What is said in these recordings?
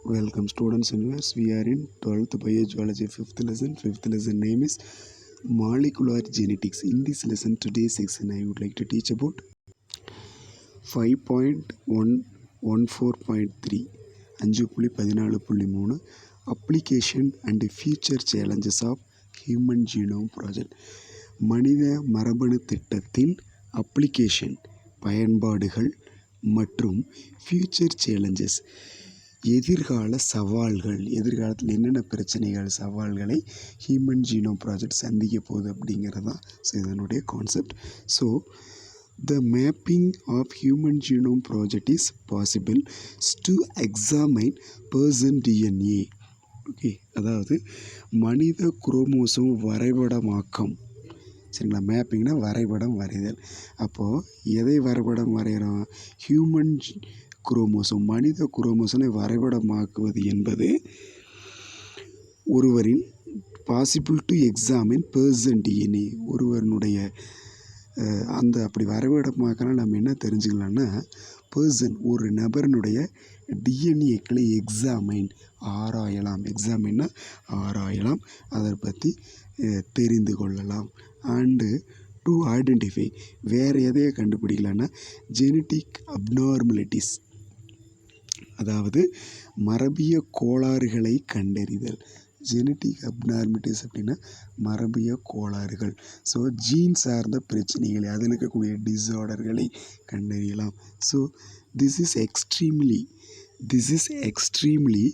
Welcome students and viewers. We are in 12th Biogeology 5th lesson. 5th lesson name is Molecular Genetics. In this lesson, today's section I would like to teach about 5.14.3 5.14.3 Application and Future Challenges of Human Genome Project. மனித மரபணு திட்டத்தின் application பயன்பாடுகள் மற்றும் future challenges எதிர்கால சவால்கள், எதிர்காலத்தில் என்னென்ன பிரச்சனைகள் சவால்களை ஹியூமன் ஜீனோம் ப்ராஜெக்ட் சந்திக்க போகுது அப்படிங்கிறது தான் இதனுடைய concept. So the mapping of human genome project is possible to examine person DNA. Okay, அதாவது மனித குரோமோசோம் வரைபடமாக்கம். சரிங்களா, மேப்பிங்னா வரைபடம் வரைதல். அப்போது எதை வரைபடம் வரைகிறோம்? ஹியூமன் குரோமோசோம், மனித குரோமோசோமை வரைபடமாக்குவது என்பது ஒருவரின் possible to examine person DNA. ஒருவனுடைய அந்த அப்படி வரைபடமாக்கலாம் நம்ம என்ன தெரிஞ்சுக்கலாம்னா, பர்சன் ஒரு நபரினுடைய டிஎன்ஏக்களை எக்ஸாமைன் ஆராயலாம். எக்ஸாமின்னா ஆராயலாம், அதை பற்றி தெரிந்து கொள்ளலாம். அண்டு டு ஐடென்டிஃபை, வேறு எதையை கண்டுபிடிக்கலான்னா ஜெனட்டிக் அப்நார்மலிட்டிஸ், அதாவது மரபிய கோளாறுகளை கண்டறிதல். ஜெனட்டிக் அப்நார்மலிட்டிஸ் அப்படின்னா மரபிய கோளாறுகள். ஸோ ஜீன் சார்ந்த பிரச்சனைகளை, அதில் இருக்கக்கூடிய டிஸார்டர்களை கண்டறியலாம். So this is extremely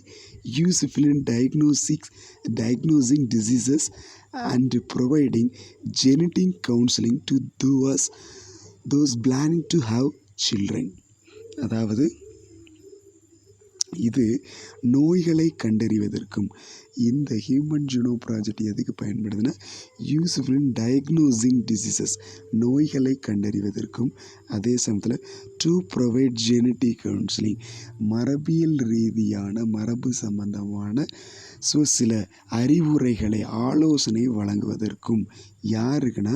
useful in diagnosing diseases and providing genetic counseling to those planning to have children. அதாவது இது நோய்களை கண்டறிவதற்கும் இந்த ஹியூமன் ஜீனோம் ப்ராஜெக்ட் எதுக்கு பயன்படுதுன்னா, யூஸ்ஃபுல் இன் டயக்னோசிங் டிசீசஸ், நோய்களை கண்டறிவதற்கும், அதே சமயத்தில் டு ப்ரொவைட் ஜெனட்டிக் கவுன்சிலிங், மரபியல் ரீதியான மரபு சம்பந்தமான சில அறிவுரைகளை ஆலோசனை வழங்குவதற்கும். யாருக்குன்னா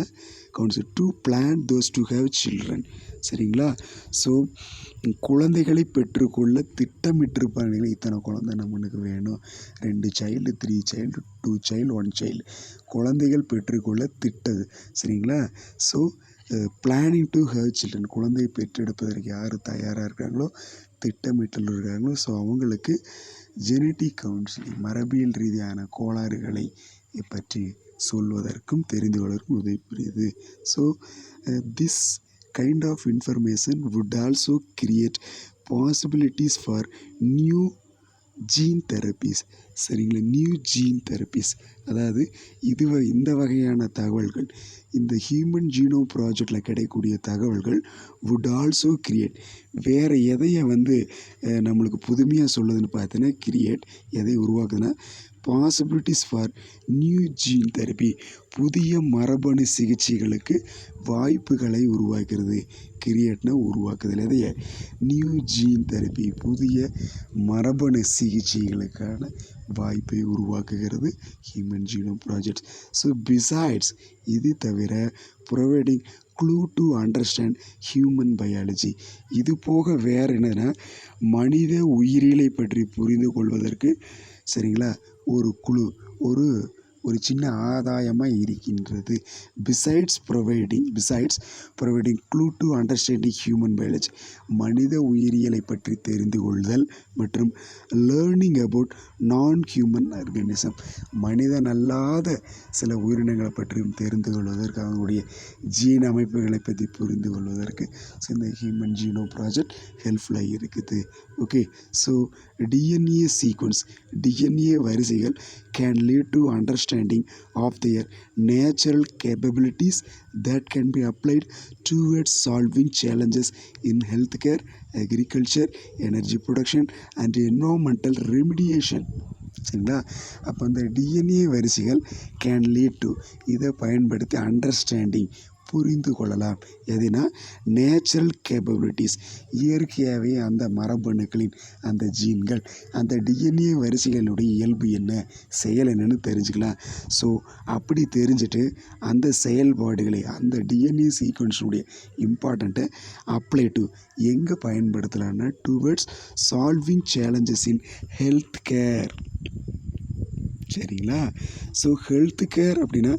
council to plan those to have children. சரிங்களா? ஸோ குழந்தைகளை பெற்றுக்கொள்ள திட்டமிட்டிருப்பாங்க. இத்தனை குழந்தை நம்மளுக்கு வேணும், 2 சைல்டு, 3 சைல்டு, 2 சைல்டு, 1 சைல்டு, குழந்தைகள் பெற்றுக்கொள்ள திட்டது. சரிங்களா? So planning to have children, குழந்தை பெற்றெடுப்பதற்கு யார் தயாராக இருக்காங்களோ, திட்டமிட்டல் இருக்காங்களோ, ஸோ அவங்களுக்கு ஜெனட்டிக் கவுன்சிலிங், மரபியல் ரீதியான கோளாறுகளை பற்றி சொல்வதற்கும் தெரிந்து கொள்வதற்கும் உதவி புரியுது. So this kind of information would also create possibilities for new gene therapies. சரிங்களா, நியூ ஜீன் தெரப்பிஸ், அதாவது இந்த வகையான தகவல்கள், இந்த ஹியூமன் ஜீனோம் ப்ராஜெக்டில் கிடைக்கக்கூடிய தகவல்கள் would also create, வேறு எதையை நம்மளுக்கு புதுமையாக சொல்லுதுன்னு பார்த்தீங்கன்னா, கிரியேட் எதை உருவாக்குதுன்னா, possibilities for new gene therapy, புதிய மரபணு சிகிச்சைகளுக்கு வாய்ப்புகளை உருவாக்குறது. கிரியேட்னா உருவாக்குதல், எதைய? நியூ ஜீன் தெரப்பி, புதிய மரபணு சிகிச்சைகளுக்கான வாய்ப்பை உருவாக்குகிறது human genome project. So besides, இது தவிர providing clue to understand human biology, இது போக வேறு என்னன்னா மனித உயிரியலை பற்றி புரிந்து கொள்வதற்கு, சரிங்களா, ஒரு குழு, ஒரு சின்ன ஆதாயமாக இருக்கின்றது. Besides providing clue to understanding human biology, மனித உயிரியலை பற்றி தெரிந்து கொள்ளுதல் மற்றும் learning about non human organism, மனிதன் அல்லாத சில உயிரினங்களை பற்றியும் தெரிந்து கொள்வதற்கு, அவங்களுடைய ஜீன் அமைப்புகளை பற்றி புரிந்து கொள்வதற்கு இந்த ஹியூமன் ஜீனோம் ப்ராஜெக்ட் ஹெல்ப்ஃபுல்லாக இருக்குது. Okay, so DNA sequence, DNA வரிசைகள் can lead to understanding of their natural capabilities that can be applied towards solving challenges in healthcare, agriculture, energy production and environmental remediation. சரிங்களா? அப்போ அந்த DNA வரிசைகள் can lead to, இதை பயன்படுத்தி understanding, புரிந்து கொள்ளலாம். எதுனா நேச்சுரல் கேப்பபிலிட்டிஸ், இயற்கையாகவே அந்த மரபணுக்களின் அந்த ஜீன்கள் அந்த டிஎன்ஏ வரிசைகளுடைய இயல்பு என்ன, செயல் என்னன்னு தெரிஞ்சுக்கலாம். ஸோ அப்படி தெரிஞ்சுட்டு அந்த செயல்பாடுகளை அந்த டிஎன்ஏ சீக்வன்ஸுடைய இம்பார்ட்டண்ட்டை அப்ளை டு எங்கே பயன்படுத்தலாம்னா towards solving challenges in health care. சரிங்களா? ஸோ ஹெல்த் கேர் அப்படின்னா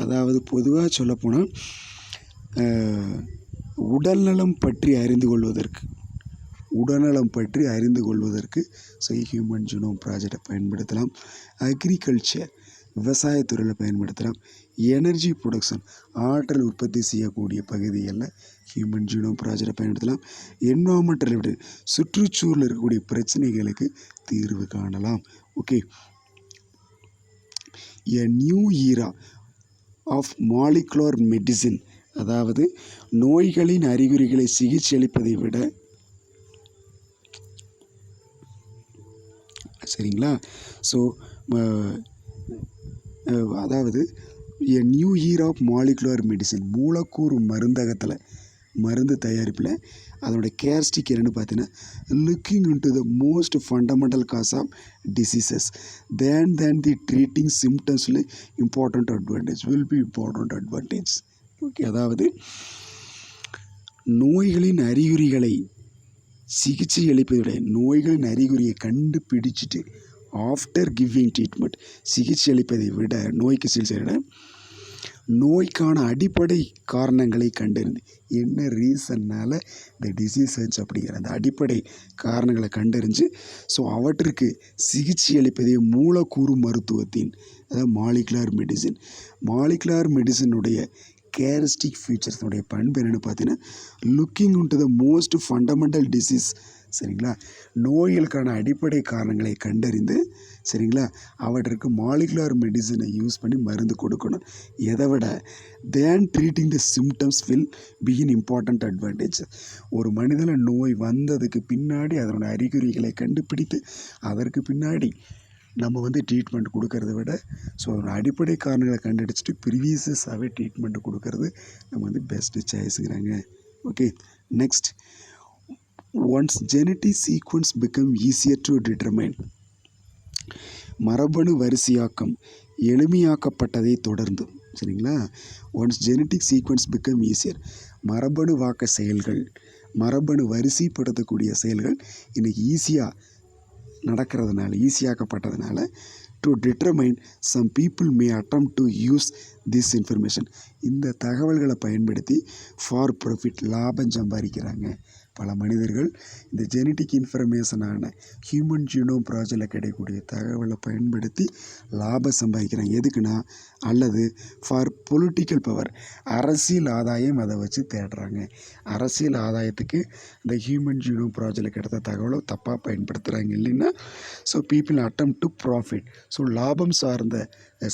அதாவது பொதுவாக சொல்லப்போனால் உடல்நலம் பற்றி அறிந்து கொள்வதற்கு ஸோ ஹியூமன் ஜீனோம் ப்ராஜெக்டை பயன்படுத்தலாம். அக்ரிகல்ச்சர், விவசாயத்துறையில் பயன்படுத்தலாம். எனர்ஜி ப்ரொடக்ஷன், ஆற்றல் உற்பத்தி செய்யக்கூடிய பகுதிகளில் ஹியூமன் ஜீனோம் ப்ராஜெக்டை பயன்படுத்தலாம். என்வரான்மெண்டல், சுற்றுச்சூழலில் இருக்கக்கூடிய பிரச்சனைகளுக்கு தீர்வு காணலாம். Okay, a new era of molecular medicine, அதாவது நோய்களின் அறிகுறிகளை சிகிச்சை அளிப்பதை விட, சரிங்களா? ஸோ அதாவது a new era of molecular medicine, மூலக்கூறு மருந்து தயாரிப்பில் அதோட கேரஸ்டிக் என்னென்னு பார்த்தீங்கன்னா looking into the most fundamental cause of diseases than the treating சிம்டம்ஸில் இம்பார்ட்டண்ட் அட்வான்டேஜ். ஓகே, அதாவது நோய்களின் அறிகுறிகளை சிகிச்சை அளிப்பதை விட, நோய்களின் அறிகுறியை கண்டுபிடிச்சிட்டு ஆஃப்டர் கிவிங் ட்ரீட்மெண்ட் சிகிச்சை அளிப்பதை விட, நோய்க்கு சிகிச்சை விட நோய்க்கான அடிப்படை காரணங்களை கண்டறிந்து என்ன ரீசன்னால் இந்த டிசீஸ் வந்துச்சு அப்படிங்கிற அந்த அடிப்படை காரணங்களை கண்டறிஞ்சு ஸோ அவற்றிற்கு சிகிச்சை அளிப்பதே மூலக்கூறு மருத்துவத்தின், அதாவது மாலிகுலர் மெடிசினுடைய கேரஸ்டிக் ஃபீச்சர்ஸுடைய பண்பு என்னென்னு பார்த்தீங்கன்னா looking into the most fundamental disease. சரிங்களா? நோய்களுக்கான அடிப்படை காரணங்களை கண்டறிந்து, சரிங்களா, அவற்றிற்கு மாலிகுலர் மெடிசனை யூஸ் பண்ணி மருந்து கொடுக்கணும். எதை விட than treating the symptoms will be in important advantage. ஒரு மனிதனில் நோய் வந்ததுக்கு பின்னாடி அதனோட அறிகுறிகளை கண்டுபிடித்து அதற்கு பின்னாடி நம்ம ட்ரீட்மெண்ட் கொடுக்கறத விட ஸோ அதோட அடிப்படை காரணங்களை கண்டுபிடிச்சிட்டு ப்ரீவியஸாகவே ட்ரீட்மெண்ட் கொடுக்கறது நம்ம பெஸ்ட்டு சாய்ஸுங்கிறாங்க. Okay, next, once genetic sequence become easier to determine, மரபணு வரிசையாக்கம் எளிமையாக்கப்பட்டதை தொடர்ந்து, சரிங்களா, once genetic sequence become easier, மரபணு வாக்க செயல்கள், மரபணு வரிசைப்படுத்தக்கூடிய செயல்கள் இன்னைக்கு ஈஸியாக்கப்பட்டதுனால to determine some people may attempt to use this information, இந்த தகவல்களை பயன்படுத்தி ஃபார் ப்ராஃபிட், லாபம் சம்பாதிக்கிறாங்க. பல மனிதர்கள் இந்த ஜெனட்டிக் இன்ஃபர்மேஷனான ஹியூமன் ஜீனோம் ப்ராஜெக்டில் கிடைக்கக்கூடிய தகவலை பயன்படுத்தி லாபம் சம்பாதிக்கிறாங்க. எதுக்குன்னா, அல்லது ஃபார் பொலிட்டிக்கல் பவர், அரசியல் ஆதாயம் அதை வச்சு தேடுறாங்க. அரசியல் ஆதாயத்துக்கு இந்த ஹியூமன் ஜீனோம் ப்ராஜெக்டில் கிடைத்த தகவலை தப்பாக பயன்படுத்துகிறாங்க. இல்லைன்னா so people attempt to profit, so லாபம் சார்ந்த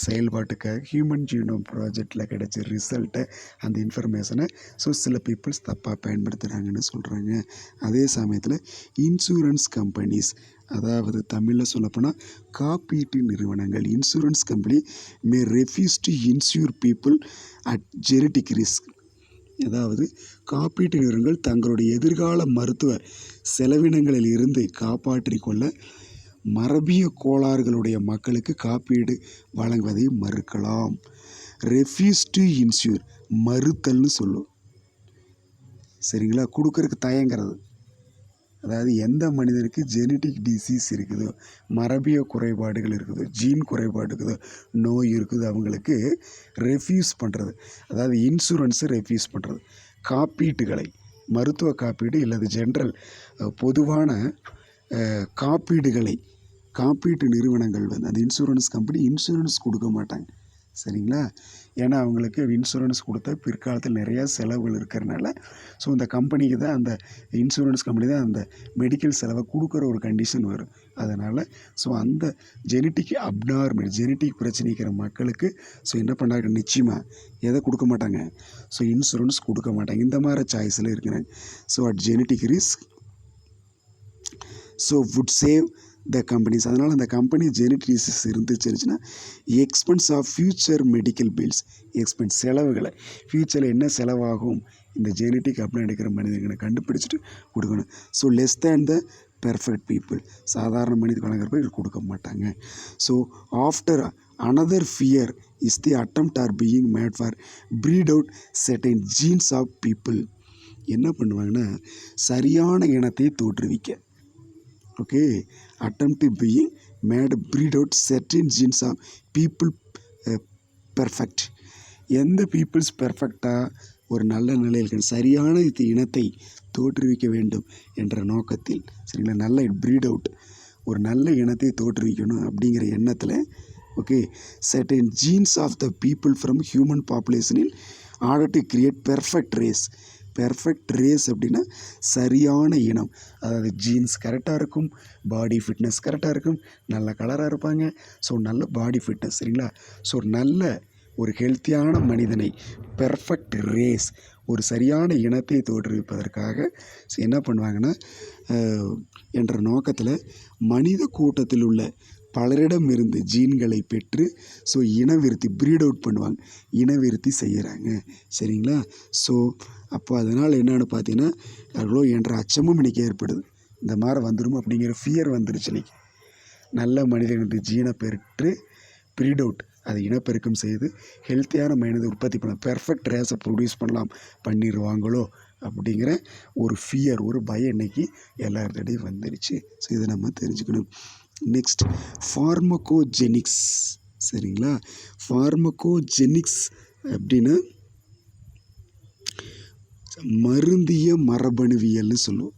செயல்பாட்டுக்காக ஹியூமன் ஜீனோம் ப்ராஜெக்டில் கிடைச்ச ரிசல்ட்டை, அந்த இன்ஃபர்மேஷனை ஸோ சில பீப்புள்ஸ் தப்பாக பயன்படுத்துகிறாங்கன்னு சொல்கிறாங்க. அதே சமயத்தில் இன்சூரன்ஸ் கம்பெனிஸ், அதாவது தமிழில் சொல்லப்போனால் காப்பீட்டு நிறுவனங்கள், insurance company May refuse to insure people at genetic risk, அதாவது காப்பீட்டு நிறுவனங்கள் தங்களுடைய எதிர்கால மருத்துவ செலவினங்களில் இருந்து காப்பாற்றிக் கொள்ள மரபிய கோளாறுகளுடைய மக்களுக்கு காப்பீடு வழங்குவதை மறுக்கலாம். ரெஃப்யூஸ் டு இன்சூர், மறுத்தல்னு சொல்லும். சரிங்களா? கொடுக்கறதுக்கு தயங்கிறது. அதாவது எந்த மனிதனுக்கு ஜெனட்டிக் டிசீஸ் இருக்குதோ, மரபிய குறைபாடுகள் இருக்குதோ, ஜீன் குறைபாடு இருக்குதோ, நோய் இருக்குது, அவங்களுக்கு ரெஃப்யூஸ் பண்ணுறது, அதாவது இன்சூரன்ஸை ரெஃப்யூஸ் பண்ணுறது. காப்பீட்டுகளை, மருத்துவ காப்பீடு இல்லது ஜென்ரல் பொதுவான காப்பீடுகளை காப்பீட்டு நிறுவனங்கள் அந்த இன்சூரன்ஸ் கம்பெனி இன்சூரன்ஸ் கொடுக்க மாட்டாங்க. சரிங்களா? ஏன்னா அவங்களுக்கு இன்சூரன்ஸ் கொடுத்தா பிற்காலத்தில் நிறையா செலவுகள் இருக்கிறனால ஸோ இந்த கம்பெனிக்கு தான், அந்த இன்சூரன்ஸ் கம்பெனி தான் அந்த மெடிக்கல் செலவை கொடுக்குற ஒரு கண்டிஷன் வரும். அதனால் ஸோ அந்த ஜெனட்டிக் பிரச்சனை இருக்கிற மக்களுக்கு ஸோ என்ன பண்ணாங்க, நிச்சயமாக எதை கொடுக்க மாட்டாங்க, ஸோ இன்சூரன்ஸ் கொடுக்க மாட்டாங்க. இந்த மாதிரி சாய்ஸில் இருக்கிறாங்க. So at genetic risk so would save the companies. அதனால் அந்த கம்பெனி ஜெனட்டிக் டிசீஸ் இருந்துச்சுன்னா expense of future medical bills, expense செலவுகளை, ஃப்யூச்சரில் என்ன செலவாகும் இந்த ஜெனட்டிக் அப்படின்னு எடுக்கிற மனிதர்களை கண்டுபிடிச்சிட்டு கொடுக்கணும். So less than the perfect people, சாதாரண மனித வழங்குறப்ப இது கொடுக்க மாட்டாங்க. So after another fear is the attempt are being made for breed out certain genes of people. என்ன பண்ணுவாங்கன்னா சரியான இனத்தை தோற்றுவிக்க, okay, attempt being made breed out certain genes of people perfect. எந்த பீப்புள்ஸ் பெர்ஃபெக்டாக ஒரு நல்ல நிலையில் சரியான இனத்தை தோற்றுவிக்க வேண்டும் என்ற நோக்கத்தில், சரிங்களா, நல்ல ப்ரீட் அவுட், ஒரு நல்ல இனத்தை தோற்றுவிக்கணும் அப்படிங்கிற எண்ணத்தில், okay, certain genes of the people from human population in order to create perfect race. Perfect race அப்படின்னா சரியான இனம், அதாவது ஜீன்ஸ் கரெக்டாக இருக்கும், பாடி ஃபிட்னஸ் கரெக்டாக இருக்கும், நல்ல கலராக இருப்பாங்க, ஸோ நல்ல பாடி ஃபிட்னஸ், சரிங்களா. ஸோ நல்ல ஒரு ஹெல்த்தியான மனிதனை, பெர்ஃபெக்ட் ரேஸ், ஒரு சரியான இனத்தை தோற்றுவிப்பதற்காக என்ன பண்ணுவாங்கன்னா என்ற நோக்கத்தில் மனித கூட்டத்தில் உள்ள பலரிடமிருந்து ஜீன்களை பெற்று ஸோ இனவிருத்தி, ப்ரீட் அவுட் பண்ணுவாங்க, இனவிருத்தி செய்கிறாங்க, சரிங்களா. ஸோ அப்போ அதனால் என்னென்னு பார்த்தீங்கன்னா அவ்வளோ என்ற அச்சமும் இன்றைக்கி ஏற்படுது. இந்த மாதிரி வந்துடும் அப்படிங்கிற ஃபியர் வந்துருச்சு இன்றைக்கி. நல்ல மனிதனுக்கு ஜீனை பெற்று ப்ரீட் அவுட், அதை இனப்பெருக்கம் செய்து ஹெல்த்தியான மனிதனை உற்பத்தி பண்ண, பெர்ஃபெக்ட் ரேஸை ப்ரொடியூஸ் பண்ணிடுவாங்களோ அப்படிங்கிற ஒரு ஃபியர், ஒரு பயம் இன்றைக்கி எல்லார்கிட்டையும் வந்துருச்சு. ஸோ இதை நம்ம தெரிஞ்சுக்கணும். நெக்ஸ்ட் ஃபார்மகோஜெனிக்ஸ், சரிங்களா. ஃபார்மகோஜெனிக்ஸ் அப்படின்னா மருந்திய மரபணுவியல்னு சொல்லுவோம்.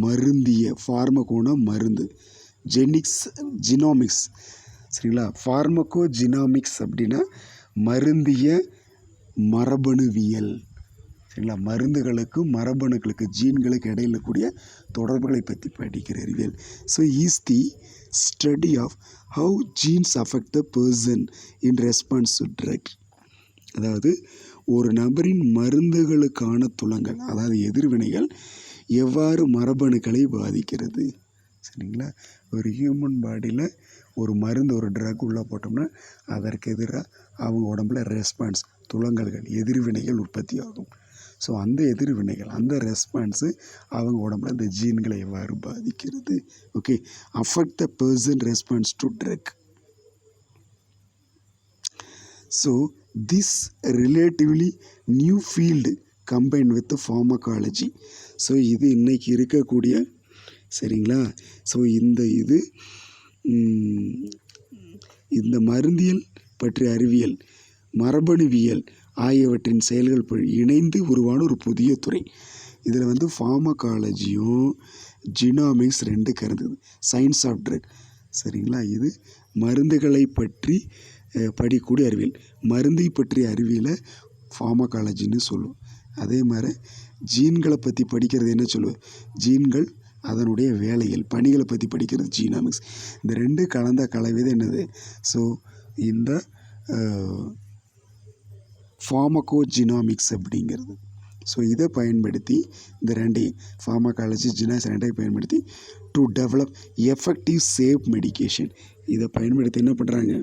மருந்திய, ஃபார்மகோனா மருந்து, ஜெனிக்ஸ் ஜினாமிக்ஸ், சரிங்களா. ஃபார்மகோஜினாமிக்ஸ் அப்படின்னா மருந்திய மரபணுவியல், சரிங்களா. மருந்துகளுக்கும் மரபணுக்களுக்கு, ஜீன்களுக்கு இடையில் கூடிய தொடர்புகளை பற்றி படிக்கிற அறிவியல். So is the study of how genes affect the person in response to drug. அதாவது ஒரு நபரின் மருந்துகளுக்கான துலங்கள், அதாவது எதிர்வினைகள் எவ்வாறு மரபணுக்களை பாதிக்கிறது, சரிங்களா. ஒரு ஹியூமன் பாடியில் ஒரு மருந்து, ஒரு ட்ரக் உள்ளே போட்டோம்னா அதற்கு எதிராக அவங்க உடம்புல ரெஸ்பான்ஸ், துலங்கல்கள், எதிர்வினைகள் உற்பத்தி ஆகும். ஸோ அந்த எதிர்வினைகள், அந்த ரெஸ்பான்ஸு அவங்க உடம்புல இந்த ஜீன்களை எவ்வாறு பாதிக்கிறது, okay, affect the person response to drug. So this relatively new field combined with pharmacology. So இது இன்றைக்கி இருக்கக்கூடிய, சரிங்களா. ஸோ இந்த மருந்தியல் பற்றிய அறிவியல், மரபணுவியல் ஆகியவற்றின் செயல்கள் இணைந்து உருவான ஒரு புதிய துறை. இதில் ஃபார்மகாலஜியும் ஜினாமிக்ஸ் ரெண்டு கலந்தது, சயின்ஸ் ஆஃப் ட்ரக், சரிங்களா. இது மருந்துகளை பற்றி படிக்கக்கூடிய அறிவியல், மருந்தை பற்றிய அறிவியலை ஃபார்மகாலஜின்னு சொல்லுவோம். அதே மாதிரி ஜீன்களை பற்றி படிக்கிறது என்ன சொல்லுவோம், ஜீன்கள், அதனுடைய வேலைகள், பணிகளை பற்றி படிக்கிறது ஜீனாமிக்ஸ். இந்த ரெண்டு கலந்த கலவை தான் என்னது, ஸோ இந்த ஃபார்மகோஜினாமிக்ஸ் அப்படிங்கிறது. ஸோ இதை பயன்படுத்தி, இந்த ரெண்டையும் ஃபார்மகாலஜி, ஜினாமிக்ஸ் ரெண்டையும் பயன்படுத்தி to develop effective safe medication, இதை பயன்படுத்தி என்ன பண்ணுறாங்க,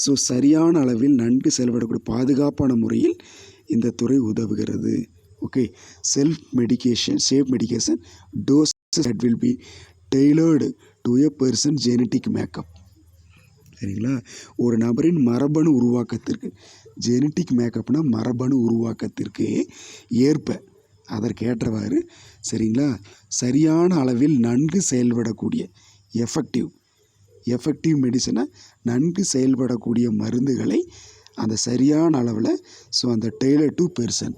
ஸோ சரியான அளவில் நன்கு செயல்படக்கூடிய பாதுகாப்பான முறையில் இந்த துறை உதவுகிறது. Okay, safe medication doses that will be tailored to a person genetic makeup, சரிங்களா. ஒரு நபரின் மரபணு உருவாக்கத்திற்கு, ஜெனட்டிக் மேக்கப்னா மரபணு உருவாக்கத்திற்கு ஏற்ப, அதற்கேற்றவாறு, சரிங்களா, சரியான அளவில் நன்கு செயல்படக்கூடிய எஃபெக்டிவ் மெடிசனை, நன்கு செயல்படக்கூடிய மருந்துகளை அந்த சரியான அளவில், ஸோ அந்த tailor to person,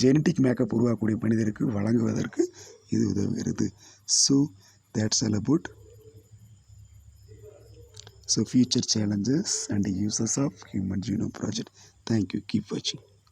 genetic makeup உருவாக்கக்கூடிய மனிதருக்கு வழங்குவதற்கு இது உதவுகிறது. So that's all about future challenges and uses of Human Genome Project. Thank you. Keep watching.